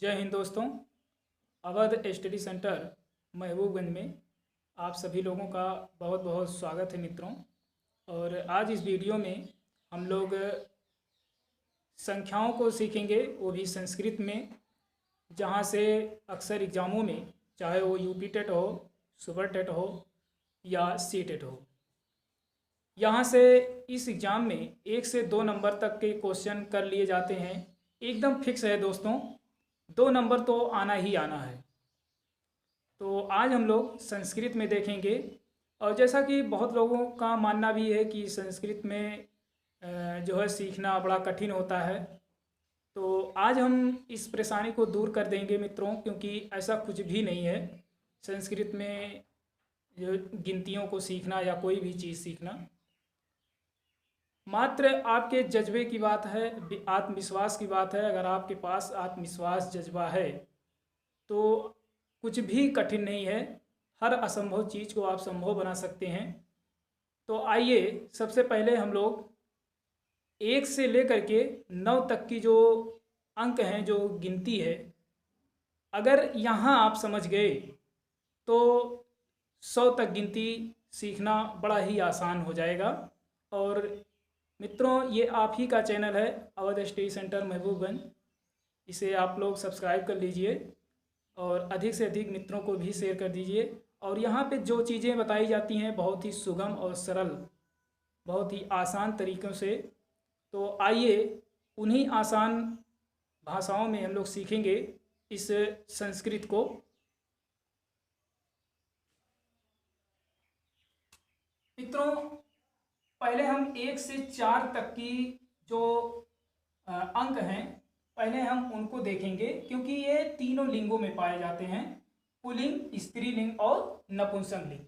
जय हिंद दोस्तों। Awadh study centre Mahbubganj में आप सभी लोगों का बहुत बहुत स्वागत है मित्रों। और आज इस वीडियो में हम लोग संख्याओं को सीखेंगे, वो भी संस्कृत में, जहाँ से अक्सर एग्ज़ामों में, चाहे वो यूपी टेट हो, सुपर टेट हो या सी टेट हो, यहाँ से इस एग्ज़ाम में 1 से 2 नंबर तक के क्वेश्चन कर लिए जाते हैं। एकदम फिक्स है दोस्तों, 2 नंबर तो आना ही आना है। तो आज हम लोग संस्कृत में देखेंगे। और जैसा कि बहुत लोगों का मानना भी है कि संस्कृत में जो है सीखना बड़ा कठिन होता है, तो आज हम इस परेशानी को दूर कर देंगे मित्रों, क्योंकि ऐसा कुछ भी नहीं है संस्कृत में जो गिनतियों को सीखना या कोई भी चीज़ सीखना। मात्र आपके जज्बे की बात है, आत्मविश्वास की बात है। अगर आपके पास आत्मविश्वास जज्बा है तो कुछ भी कठिन नहीं है, हर असंभव चीज़ को आप संभव बना सकते हैं। तो आइए सबसे पहले हम लोग 1 से लेकर के 9 तक की जो अंक हैं, जो गिनती है, अगर यहाँ आप समझ गए तो 100 तक गिनती सीखना बड़ा ही आसान हो जाएगा। और मित्रों, ये आप ही का चैनल है अवध स्टडी सेंटर महबूबगंज, इसे आप लोग सब्सक्राइब कर लीजिए और अधिक से अधिक मित्रों को भी शेयर कर दीजिए। और यहाँ पे जो चीज़ें बताई जाती हैं बहुत ही सुगम और सरल, बहुत ही आसान तरीक़ों से। तो आइए उन्हीं आसान भाषाओं में हम लोग सीखेंगे इस संस्कृत को। मित्रों, पहले हम 1 से 4 तक की जो अंक हैं, पहले हम उनको देखेंगे, क्योंकि ये तीनों लिंगों में पाए जाते हैं, पुल्लिंग, स्त्रीलिंग और नपुंसक लिंग।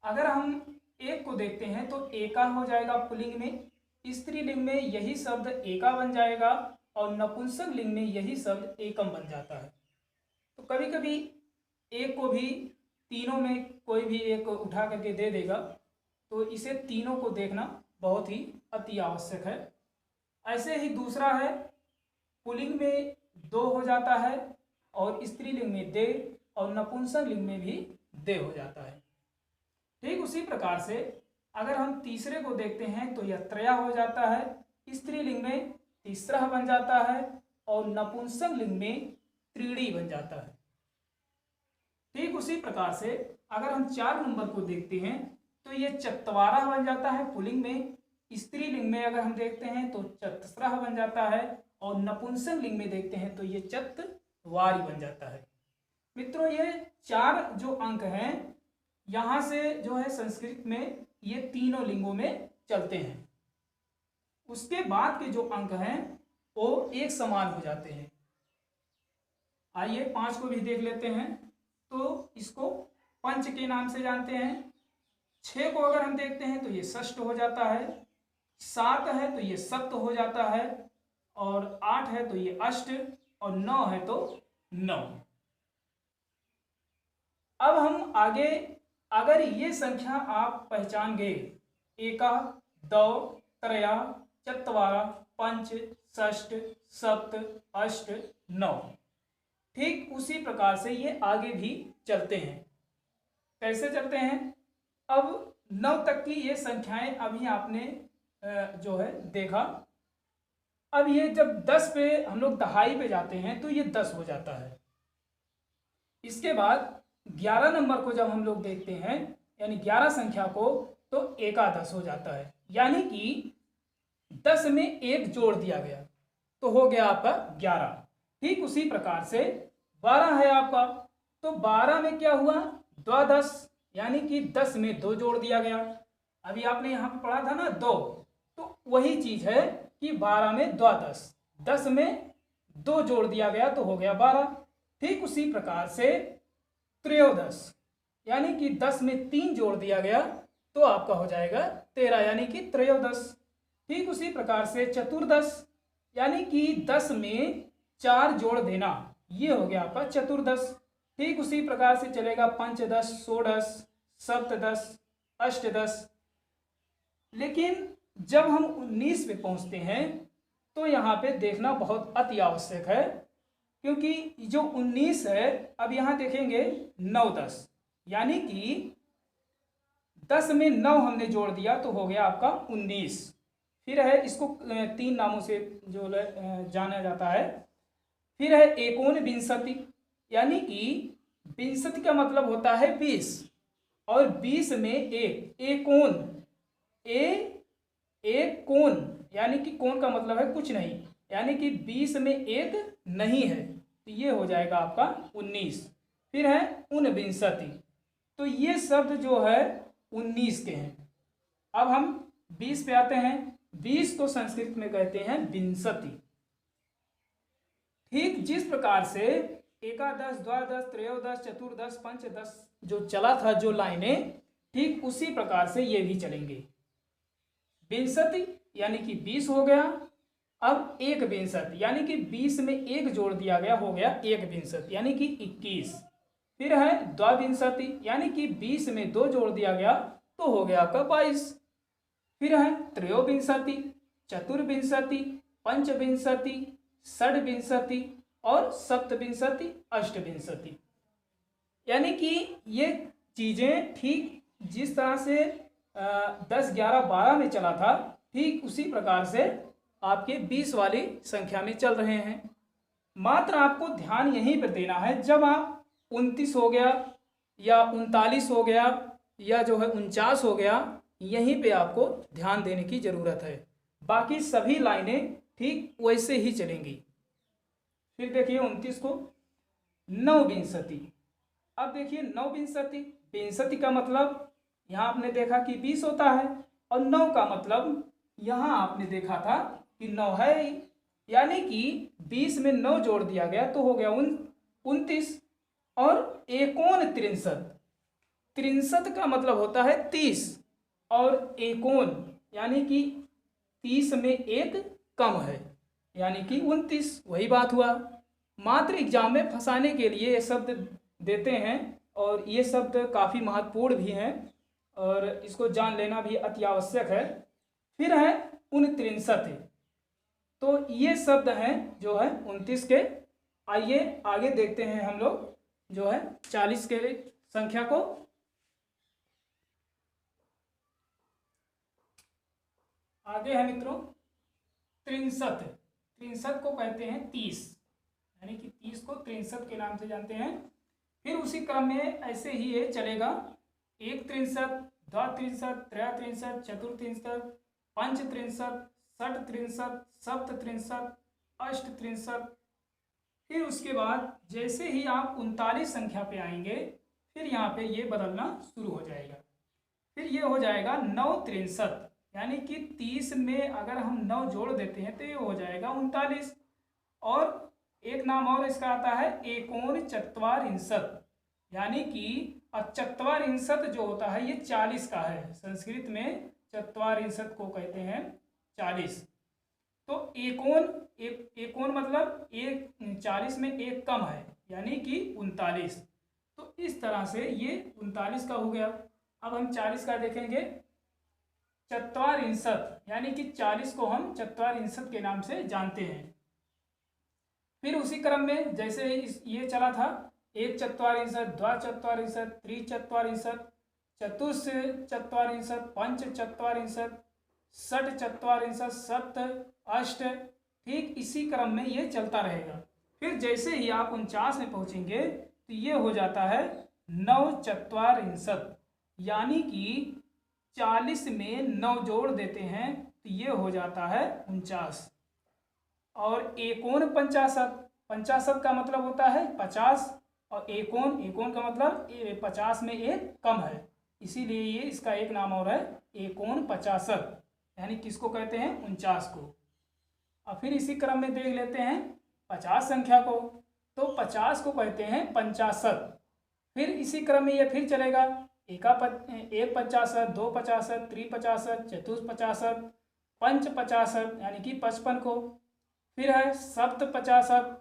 अगर हम 1 को देखते हैं तो एका हो जाएगा पुल्लिंग में, स्त्रीलिंग में यही शब्द एका बन जाएगा और नपुंसक लिंग में यही शब्द एकम बन जाता है। तो कभी कभी 1 को भी तीनों में कोई भी एक उठा करके दे देगा, तो इसे तीनों को देखना बहुत ही अति आवश्यक है। ऐसे ही दूसरा है, पुल्लिंग में 2 हो जाता है और स्त्रीलिंग में दे और नपुंसक लिंग में भी दे हो जाता है। ठीक उसी प्रकार से अगर हम तीसरे को देखते हैं तो यह त्रया हो जाता है, स्त्रीलिंग में तीसरा बन जाता है और नपुंसक लिंग में त्रीणी बन जाता है। ठीक उसी प्रकार से अगर हम 4 नंबर को देखते हैं तो ये चत्वारा बन जाता है पुल्लिंग में, स्त्रीलिंग में अगर हम देखते हैं तो चतस्रः बन जाता है और नपुंसक लिंग में देखते हैं तो ये चत्वारि बन जाता है। मित्रों, ये 4 जो अंक हैं यहाँ से जो है संस्कृत में ये तीनों लिंगों में चलते हैं। उसके बाद के जो अंक हैं वो एक समान हो जाते हैं। आइए 5 को भी देख लेते हैं। तो इसको पंच के नाम से जानते हैं। 6 को अगर हम देखते हैं तो ये षष्ठ हो जाता है, 7 है तो ये सप्त हो जाता है, और 8 है तो ये अष्ट, और 9 है तो 9। अब हम आगे, अगर ये संख्या आप पहचान गए, एका, दौ, त्रया, चत्वारा, पंच, षष्ठ, सप्त, अष्ट, 9, ठीक उसी प्रकार से ये आगे भी चलते हैं। कैसे चलते हैं? अब 9 तक की ये संख्याएं अभी आपने जो है देखा। अब ये जब 10 पे हम लोग दहाई पे जाते हैं तो ये 10 हो जाता है। इसके बाद 11 नंबर को जब हम लोग देखते हैं, यानी 11 संख्या को, तो एकादश हो जाता है, यानी कि 10 में 1 जोड़ दिया गया तो हो गया आपका 11। ठीक उसी प्रकार से 12 है आपका, तो 12 में क्या हुआ? द्वादश, यानी कि 10 में 2 जोड़ दिया गया। अभी आपने यहाँ पे पढ़ा था ना 2, तो वही चीज है कि 12 में द्वादश, 10 में 2 जोड़ दिया गया तो हो गया 12। ठीक उसी प्रकार से त्रयोदश, यानी कि 10 में 3 जोड़ दिया गया तो आपका हो जाएगा 13, यानी कि त्रयोदश। ठीक उसी प्रकार से चतुर्दश, यानी कि 10 में 4 जोड़ देना, ये हो गया आपका चतुर्दश। ठीक उसी प्रकार से चलेगा पंचदश, षोडश, सप्तदश, अष्टदश। लेकिन जब हम 19 पे पहुंचते हैं तो यहाँ पे देखना बहुत अति आवश्यक है, क्योंकि जो 19 है, अब यहाँ देखेंगे 9 10, यानी कि 10 में 9 हमने जोड़ दिया तो हो गया आपका 19। फिर है, इसको 3 नामों से जो जाना जाता है। फिर है एकोन विंशति, यानी कि विंशति का मतलब होता है 20, और 20 में एक, एकोन, एक कोण, यानी कि कोण का मतलब है कुछ नहीं, यानी कि 20 में एक नहीं है, तो ये हो जाएगा आपका 19। फिर है ऊनविंशति, तो ये शब्द जो है 19 के हैं। अब हम 20 पे आते हैं। 20 को संस्कृत में कहते हैं विंशति। ठीक जिस प्रकार से एकादश, द्वादश, त्रयोदश, चतुर्दश, पंचदश जो चला था जो लाइनें, ठीक उसी प्रकार से ये भी चलेंगे। विंशति यानी कि 20 हो गया। अब एक विंशति यानी कि 20 में एक जोड़ दिया गया, हो गया एक विंशति यानी कि 21। फिर है द्वाविंशति, यानी कि 20 में 2 जोड़ दिया गया तो हो गया आपका 22। फिर है त्रयोविंशति, चतुर्विंशति, पंचविंशति, षड्विंशति और सप्तविंशति, अष्टविंशति। यानी कि ये चीजें ठीक जिस तरह से 10, 11, 12 में चला था, ठीक उसी प्रकार से आपके 20 वाली संख्या में चल रहे हैं। मात्र आपको ध्यान यहीं पर देना है, जब आप 29 हो गया या 39 हो गया या जो है 49 हो गया, यहीं पे आपको ध्यान देने की जरूरत है। बाकी सभी लाइनें ठीक वैसे ही चलेंगी। फिर देखिए 29 को नवविंशति। अब देखिए नवविंशति, विंशति का मतलब यहाँ आपने देखा कि 20 होता है, और 9 का मतलब यहाँ आपने देखा था कि 9 है ही, यानी कि 20 में 9 जोड़ दिया गया तो हो गया 29। और एकोन त्रिंशत, त्रिंशत का मतलब होता है 30, और एकोन यानी कि 30 में एक कम है, यानी कि 29। वही बात हुआ। मात्र एग्जाम में फंसाने के लिए ये शब्द देते हैं, और ये शब्द काफ़ी महत्वपूर्ण भी हैं, और इसको जान लेना भी अति आवश्यक है। फिर है ऊनत्रिंशत्, तो ये शब्द हैं जो है 29 के। आइए आगे देखते हैं हम लोग जो है 40 के संख्या को। आगे है मित्रों त्रिंशत्। त्रिंशत् को कहते हैं 30, यानी कि 30 को त्रिंशत् के नाम से जानते हैं। फिर उसी क्रम में ऐसे ही ये चलेगा, एक त्रिंशत्, द्वात्रिंशत्, त्रयत्रिंशत्, चतुर्त्रिंशत्, पंचत्रिंशत्, षट्त्रिंशत्, सप्तत्रिंशत्, अष्टत्रिंशत्। फिर उसके बाद जैसे ही आप 39 संख्या पे आएंगे, फिर यहाँ पे ये बदलना शुरू हो जाएगा। फिर ये हो जाएगा नवत्रिंशत्, यानी कि 30 में अगर हम 9 जोड़ देते हैं तो ये हो जाएगा 39। और एक नाम और इसका आता है एकोन चत्वारिंशत्, यानी कि चत्वारिंशत् जो होता है ये 40 का है। संस्कृत में चत्वारिंशत् को कहते हैं 40। तो एकोन मतलब एक, 40 में एक कम है, यानी कि 39। तो इस तरह से ये 39 का हो गया। अब हम 40 का देखेंगे, चत्वारिंशत्, यानी कि 40 को हम चत्वारिंशत् के नाम से जानते हैं। फिर उसी क्रम में जैसे ये चला था, एक चत्वारिंशत्, द्वाचत्वारिंशत्, त्रिचत्वारिंशत्, चतुश्चत्वारिंशत्, पंचचत्वारिंशत्, षट्चत्वारिंशत्, सप्त, अष्ट, ठीक इसी क्रम में ये चलता रहेगा। फिर जैसे ही आप 49 में पहुंचेंगे तो ये हो जाता है नवचत्वारिंशत्, यानी कि 40 में 9 जोड़ देते हैं तो ये हो जाता है 49। और एकोन पंचाशत्, पंचाशत् का मतलब होता है 50, और एकोन का मतलब 50 में एक कम है, इसीलिए ये इसका एक नाम और है एकोन पचाशत्, यानी किसको कहते हैं 49 को। और फिर इसी क्रम में देख लेते हैं 50 संख्या को, तो 50 को कहते हैं पंचाशत्। फिर इसी क्रम में ये फिर चलेगा, एक पचाशत्, दो पचाशत्, त्रिपचाशत्, चतुष्पचाशत्, पंच पचाशत्, यानी कि 55 को। फिर है सप्त पचाशत्,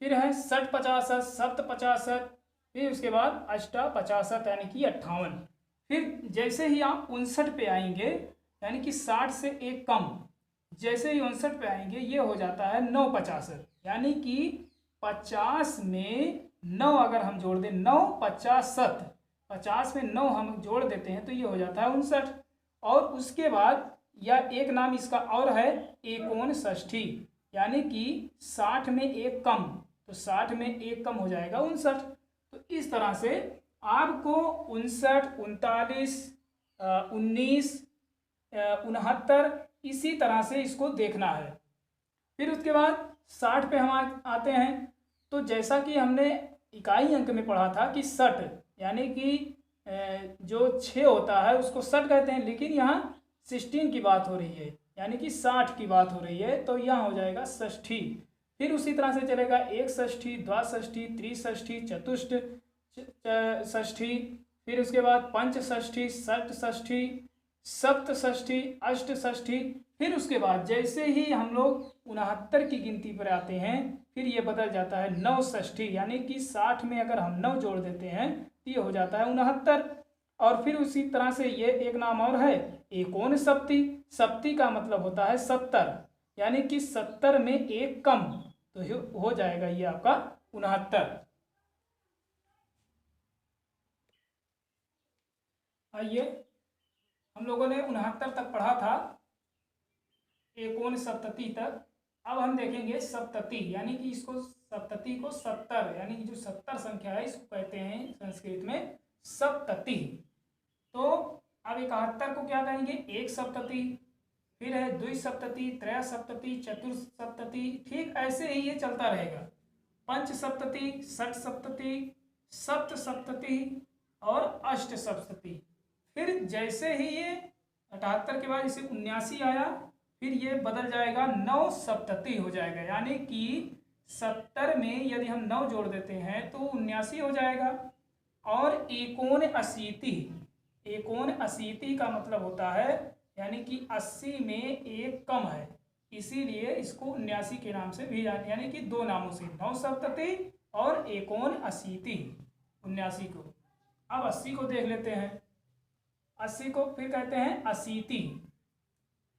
फिर है षट पचाशत्, सप्त पचाशत्, फिर उसके बाद अष्टा 50 यानी कि 58। फिर जैसे ही आप 59 पे आएंगे यानी कि 60 से एक कम, जैसे ही 59 पे आएंगे ये हो जाता है 9 50, यानी कि 50 में 9 अगर हम जोड़ दें 9 50, 50 में 9 हम जोड़ देते हैं तो ये हो जाता है 59। और उसके बाद या एक नाम इसका और है एकोन षष्ठी, यानी कि 60 में एक कम, तो 60 में एक कम हो जाएगा 59। तो इस तरह से आपको 59, 39, 19, 69 इसी तरह से इसको देखना है। फिर उसके बाद 60 पे हम आते हैं। तो जैसा कि हमने इकाई अंक में पढ़ा था कि 60 यानी कि जो 6 होता है उसको 60 कहते हैं, लेकिन यहाँ 16 की बात हो रही है यानी कि 60 की बात हो रही है, तो यहाँ हो जाएगा षष्ठी। फिर उसी तरह से चलेगा एक षष्ठी, द्वाषष्ठी, त्रिषष्ठी, चतुष्ट षष्ठी, फिर उसके बाद पंच षष्ठी, षट षष्ठी, सप्त षष्ठी, अष्ट षष्ठी। फिर उसके बाद जैसे ही हम लोग 69 की गिनती पर आते हैं फिर ये बदल जाता है 9 षष्ठी, यानी कि 60 में अगर हम 9 जोड़ देते हैं तो ये हो जाता है 69। और फिर उसी तरह से ये एक नाम और है एकोन सप्ती। सप्ती का मतलब होता है 70, यानी कि 70 में एक कम, तो हो जाएगा ये आपका 69। आइए, हम लोगों ने 69 तक पढ़ा था, एकोन सप्तति तक। अब हम देखेंगे सप्तति, यानी कि इसको सप्तति को 70, यानी कि जो 70 संख्या है इसको कहते हैं संस्कृत में सप्तति। तो अब 71 को क्या कहेंगे, एक सप्तति, फिर है द्विसप्तति, त्रयसप्तति, चतुर्सप्तति। ठीक ऐसे ही ये चलता रहेगा, पंच सप्तति, षट सप्तति, सप्त सप्तति और अष्ट सप्तति। फिर जैसे ही ये 78 के बाद इसे 79 आया, फिर ये बदल जाएगा 9 सप्तति हो जाएगा, यानी कि 70 में यदि हम 9 जोड़ देते हैं तो 79 हो जाएगा। और एकोन अशीति, एकोन अशीति का मतलब होता है यानी कि 80 में एक कम है, इसीलिए इसको 79 के नाम से भी यानी कि दो नामों से, 9 सप्तति और एकोन अशीति, 79 को। अब 80 को देख लेते हैं। 80 को फिर कहते हैं अशीति।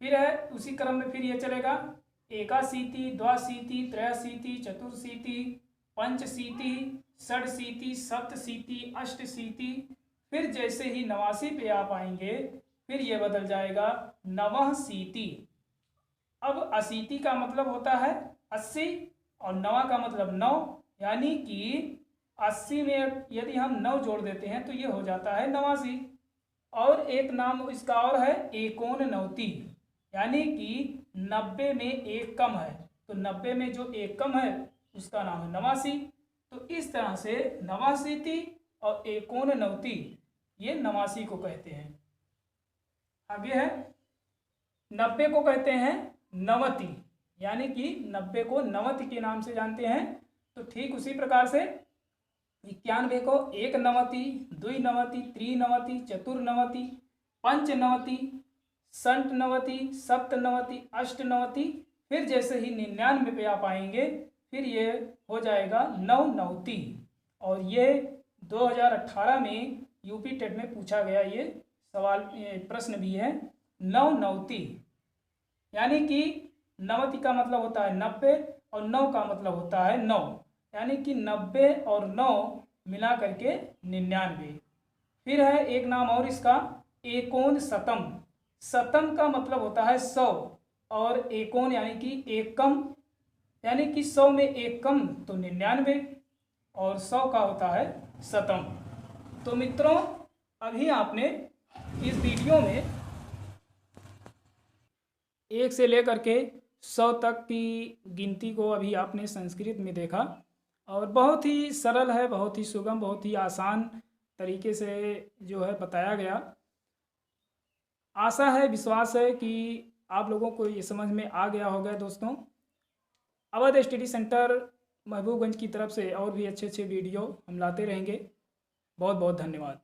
फिर है उसी क्रम में फिर ये चलेगा एकाशीति, द्वाशीति, त्रयशीति, चतुर्शीति, पंचशीति, षडशीति, सप्तशीति, अष्टशीति। फिर जैसे ही 89 पे आप आएंगे फिर ये बदल जाएगा नवशीति। अब अशीति का मतलब होता है 80 और नवा का मतलब 9, यानी कि 80 में यदि हम 9 जोड़ देते हैं तो ये हो जाता है 89। और एक नाम इसका और है एकोन नवति, यानी कि 90 में एक कम है, तो 90 में जो एक कम है उसका नाम है 89। तो इस तरह से नवाशीति और एकोन नवति ये 89 को कहते हैं। आगे है 90 को कहते हैं नवति, यानी कि 90 को नवति के नाम से जानते हैं। तो ठीक उसी प्रकार से 91 को एक नवति, द्विनवति, त्रिनवति, चतुर्नवति, पंचनवति, षट्नवति, सप्तनवति, अष्टनवति। फिर जैसे ही 99 पे आप आएंगे फिर ये हो जाएगा नवनवति। और ये 2018 में यूपी टेट में पूछा गया ये सवाल, प्रश्न भी है नवनवति, यानी कि नवति का मतलब होता है 90 और 9 का मतलब होता है 9, यानी कि 90 और 9 मिला करके 99। फिर है एक नाम और इसका एकोन शतम। शतम का मतलब होता है 100 और एकोन यानी कि एक कम, यानी कि 100 में एक कम तो 99 और 100 का होता है शतम। तो मित्रों, अभी आपने इस वीडियो में 1 से लेकर के 100 तक की गिनती को अभी आपने संस्कृत में देखा, और बहुत ही सरल है, बहुत ही सुगम, बहुत ही आसान तरीके से जो है बताया गया। आशा है, विश्वास है कि आप लोगों को ये समझ में आ गया होगा। दोस्तों, अवध स्टडी सेंटर महबूबगंज की तरफ से और भी अच्छे अच्छे वीडियो हम लाते रहेंगे। बहुत बहुत धन्यवाद।